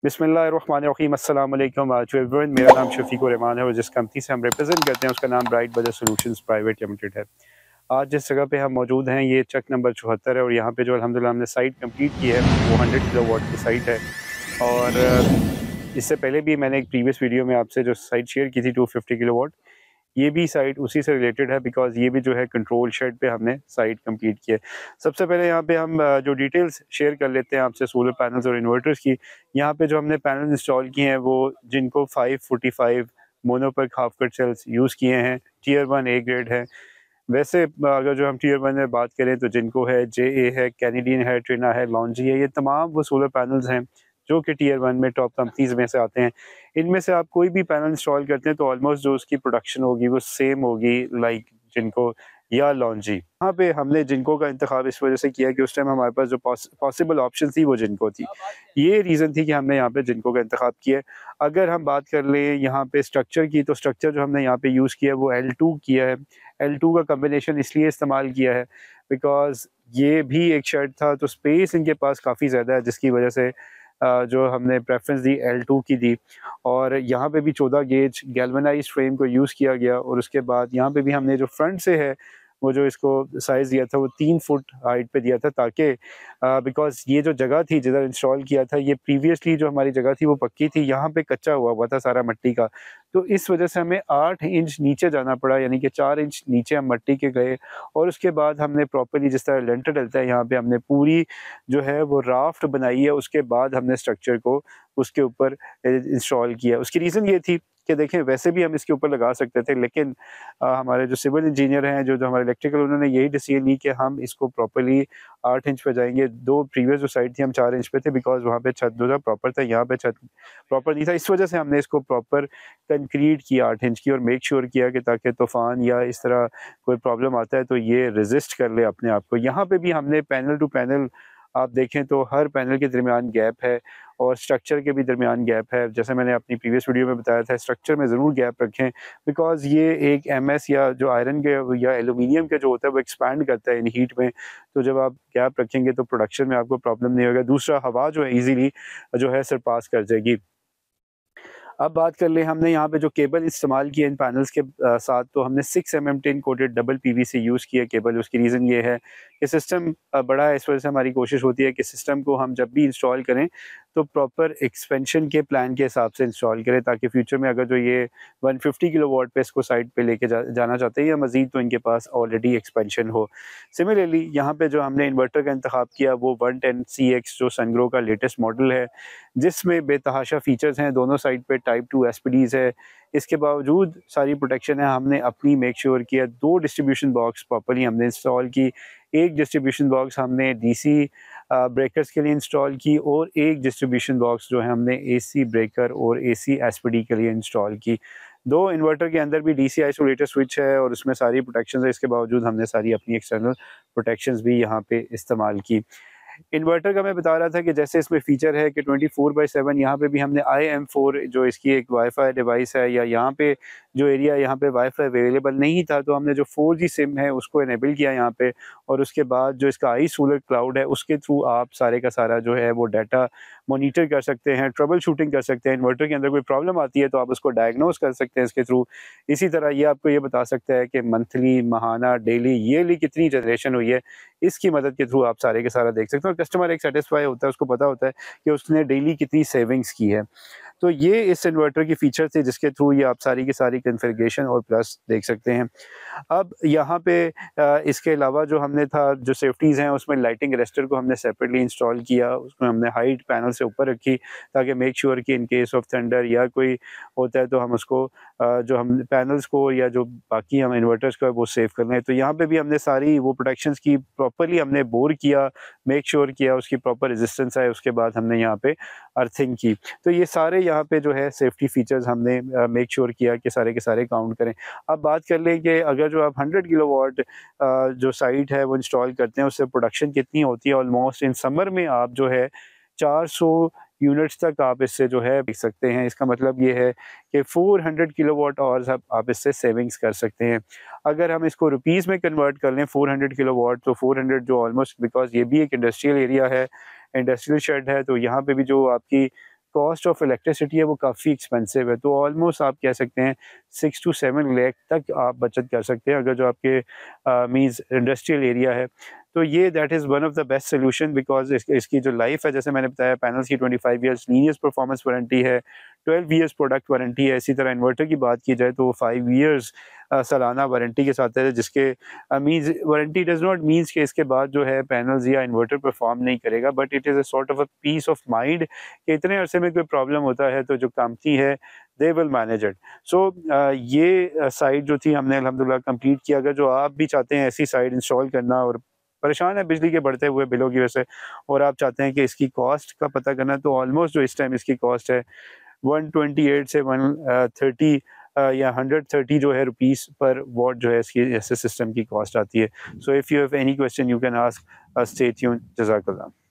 बिस्मिल्लाहिर्रहमानिर्रहीम, अस्सलाम वालेकुम एवरीवन। मेरा नाम शफीक रहमान है और जिस कंपनी से हम रिप्रेजेंट करते हैं उसका नाम bright budget solutions private limited है। आज जिस जगह पे हम मौजूद हैं ये चक नंबर 74 है और यहाँ पे जो अल्हम्दुलिल्लाह हमने साइट कंप्लीट की है वो 100 किलोवाट की साइट है। और इससे पहले भी मैंने एक प्रीवियस वीडियो में आपसे जो साइट शेयर की थी 250 किलोवाट, ये भी साइट उसी से रिलेटेड है बिकॉज़ ये भी जो है कंट्रोल शेड पे हमने साइट कंप्लीट की है। सबसे पहले यहाँ पे हम जो डिटेल्स शेयर कर लेते हैं आपसे सोलर पैनल्स और इन्वर्टर्स की। यहाँ पे जो हमने पैनल इंस्टॉल किए हैं वो जिनको 545 मोनोपैक हाफ कट सेल्स यूज़ किए हैं, टियर 1 ए ग्रेड है। वैसे अगर जो हम टियर 1 में बात करें तो जिनको है जेए है, कैनेडियन है, ट्रिना है, लॉन्जी है, ये तमाम वो सोलर पैनल्स हैं जो कि टियर 1 में टॉप कंपनीज़ में से आते हैं। इनमें से आप कोई भी पैनल इंस्टॉल करते हैं तो ऑलमोस्ट जो उसकी प्रोडक्शन होगी वो सेम होगी लाइक जिनको या लॉन्जी। यहाँ पे हमने जिनको का इंतखाब इस वजह से किया कि उस टाइम हमारे पास जो पॉसिबल ऑप्शन थी वो जिनको थी। ये रीज़न थी कि हमने यहाँ पे जिनको का इंतखाब किया है। अगर हम बात कर लें यहाँ पे स्ट्रक्चर की, तो स्ट्रक्चर जो हमने यहाँ पे यूज़ किया है वो L2 किया है। L2 का कॉम्बिनेशन इसलिए इस्तेमाल किया है बिकॉज़ ये भी एक शेड था तो स्पेस इनके पास काफ़ी ज़्यादा है, जिसकी वजह से जो हमने प्रेफ़रेंस दी L2 की दी। और यहाँ पे भी 14 गेज गैल्वेनाइज्ड फ्रेम को यूज़ किया गया और उसके बाद यहाँ पे भी हमने जो फ्रंट से है वो जो इसको साइज़ दिया था वो 3 फुट हाइट पे दिया था, ताकि बिकॉज़ ये जो जगह थी जिधर इंस्टॉल किया था ये प्रीवियसली जो हमारी जगह थी वो पक्की थी, यहाँ पे कच्चा हुआ था सारा मिट्टी का। तो इस वजह से हमें 8 इंच नीचे जाना पड़ा, यानी कि 4 इंच नीचे हम मिट्टी के गए और उसके बाद हमने प्रॉपर्ली जिस तरह लेंटर डलता है यहाँ पे हमने पूरी जो है वो राफ्ट बनाई है। उसके बाद हमने स्ट्रक्चर को उसके ऊपर इंस्टॉल किया। उसकी रीज़न ये थी कि देखें वैसे भी हम इसके ऊपर लगा सकते थे, लेकिन हमारे जो सिविल इंजीनियर हैं जो हमारे इलेक्ट्रिकल, उन्होंने यही डिसीजन ली कि हम इसको प्रॉपर्ली 8 इंच पे जाएँगे। 2 प्रीवियस जो साइट थी हम 4 इंच पे थे बिकॉज़ वहाँ पे छत जो था प्रॉपर था, यहाँ पे छत प्रॉपर नहीं था। इस वजह से हमने इसको प्रॉपर कंक्रीट किया 8 इंच की और मेक श्योर किया कि ताकि तूफ़ान या इस तरह कोई प्रॉब्लम आता है तो ये रेज़िस्ट कर ले अपने आप को। यहाँ पे भी हमने पैनल टू पैनल आप देखें तो हर पैनल के दरमियान गैप है और स्ट्रक्चर के भी दरमियान गैप है। जैसे मैंने अपनी प्रीवियस वीडियो में बताया था, स्ट्रक्चर में ज़रूर गैप रखें बिकॉज़ ये एक एमएस या जो आयरन के या एल्यूमीनियम का जो होता है वो एक्सपैंड करता है इन हीट में। तो जब आप गैप रखेंगे तो प्रोडक्शन में आपको प्रॉब्लम नहीं होगा। दूसरा, हवा जो है ईज़िली जो है सरपास कर जाएगी। अब बात कर लें हमने यहाँ पे जो केबल इस्तेमाल किया इन पैनल्स के साथ, तो हमने 6 mm tin coated double PVC use किया केबल। उसकी रीज़न ये है कि सिस्टम बड़ा है, इस वजह से हमारी कोशिश होती है कि सिस्टम को हम जब भी इंस्टॉल करें तो प्रॉपर एक्सपेंशन के प्लान के हिसाब से इंस्टॉल करें, ताकि फ्यूचर में अगर जो ये 150 किलोवाट पे इसको साइट पे लेके जाना चाहते हैं या मज़ीद, तो इनके पास ऑलरेडी एक्सपेंशन हो। सिमिलरली यहाँ पे जो हमने इन्वर्टर का इंतखाब किया वो 110CX जो सनग्रो का लेटेस्ट मॉडल है, जिसमें बेतहाशा फ़ीचर्स हैं। दोनों साइड पे टाइप 2 एसपीडीज़ है। इसके बावजूद सारी प्रोटेक्शन है। हमने अपनी मेक श्योर किया 2 डिस्ट्रीब्यूशन बॉक्स प्रॉपर्ली हमने इंस्टॉल की। एक डिस्ट्रीब्यूशन बॉक्स हमने डीसी ब्रेकर्स के लिए इंस्टॉल की और एक डिस्ट्रीब्यूशन बॉक्स जो है हमने एसी ब्रेकर और एसी एसपीडी के लिए इंस्टॉल की। 2 इन्वर्टर के अंदर भी डीसी आइसोलेटर स्विच है और उसमें सारी प्रोटेक्शंस है। इसके बावजूद हमने सारी अपनी एक्सटर्नल प्रोटेक्शंस भी यहाँ पे इस्तेमाल की। इन्वर्टर का मैं बता रहा था कि जैसे इसमें फ़ीचर है कि 24/7 यहाँ पे भी हमने IM4 जो इसकी एक वाईफ़ाई डिवाइस है, या यहाँ पे जो एरिया यहाँ पे वाईफ़ाई अवेलेबल नहीं था तो हमने जो 4G सिम है उसको इनेबल किया यहाँ पे। और उसके बाद जो इसका आई सोलर क्लाउड है उसके थ्रू आप सारे का सारा जो है वो डाटा मॉनिटर कर सकते हैं, ट्रबल शूटिंग कर सकते हैं। इन्वर्टर के अंदर कोई प्रॉब्लम आती है तो आप उसको डायग्नोस कर सकते हैं इसके थ्रू। इसी तरह ये आपको ये बता सकता है कि मंथली, माहाना, डेली, ईयरली कितनी जनरेशन हुई है। इसकी मदद के थ्रू आप सारे के सारा देख सकते हैं और कस्टमर एक सेटिस्फाई होता है, उसको पता होता है कि उसने डेली कितनी सेविंग्स की है। तो ये इस इन्वर्टर की फ़ीचर थे जिसके थ्रू ये आप सारी की सारी कॉन्फ़िगरेशन और प्लस देख सकते हैं। अब यहाँ पे इसके अलावा जो हमने था, जो सेफ्टीज़ हैं उसमें लाइटिंग अरेस्टर को हमने सेपरेटली इंस्टॉल किया। उसमें हमने हाइट पैनल से ऊपर रखी ताकि मेक श्योर कि इन केस ऑफ थंडर या कोई होता है तो हम उसको जो हम पैनल्स को या जो बाकी हम इन्वर्टर्स को है वो सेव कर लें। तो यहाँ पे भी हमने सारी वो प्रोटेक्शंस की प्रॉपर्ली हमने बोर किया, मेक श्योर किया उसकी प्रॉपर रेजिस्टेंस है। उसके बाद हमने यहाँ पे अर्थिंग की। तो ये सारे यहाँ पे जो है सेफ्टी फीचर्स हमने मेक श्योर किया कि सारे के सारे काउंट करें। अब बात कर लें कि अगर जो आप 100 किलोवाट जो साइट है वो इंस्टॉल करते हैं उससे प्रोडक्शन कितनी होती है। ऑलमोस्ट इन समर में आप जो है 400 यूनिट्स तक आप इससे जो है देख सकते हैं। इसका मतलब ये है कि 400 किलोवाट आवर्स आप इससे सेविंग्स कर सकते हैं। अगर हम इसको रुपीज़ में कन्वर्ट कर लें 400 किलोवाट, तो 400 जो ऑलमोस्ट, बिकॉज़ ये भी एक इंडस्ट्रियल एरिया है, इंडस्ट्रियल शेड है, तो यहाँ पे भी जो आपकी कॉस्ट ऑफ इलेक्ट्रिसिटी है वो काफ़ी एक्सपेंसिव है, तो ऑलमोस्ट आप कह सकते हैं 6 to 7 लाख तक आप बचत कर सकते हैं अगर जो आपके मीन्स इंडस्ट्रियल एरिया है। तो ये that is one of the best solution, because इसकी जो लाइफ है, जैसे मैंने बताया, पैनल्स की 25 ईयर्स लीनियस परफॉर्मेंस वारंटी है, 12 ईयर्स प्रोडक्ट वारंटी है। इसी तरह इन्वर्टर की बात की जाए तो 5 ईयर्स सालाना वारंटी के साथ है, जिसके means warranty does not means कि इसके बाद जो है पैनल्स या इन्वर्टर परफॉर्म नहीं करेगा, but it is a sort of a peace of mind कि इतने अरसे में कोई प्रॉब्लम होता है तो जो कंपनी है दे विल मैनेज इट। सो ये साइट जो थी हमने अल्हम्दुलिल्लाह कंप्लीट किया। अगर जो आप भी चाहते हैं ऐसी साइट इंस्टॉल करना और परेशान है बिजली के बढ़ते हुए बिलों की वजह से, और आप चाहते हैं कि इसकी कॉस्ट का पता करना, तो ऑलमोस्ट जो इस टाइम इसकी कॉस्ट है 128 से 130 या 130 जो है रुपीस पर वॉट जो है इसकी ऐसे सिस्टम की कॉस्ट आती है। So if you have any question you can ask, stay tuned. जज़ाकल्लाह।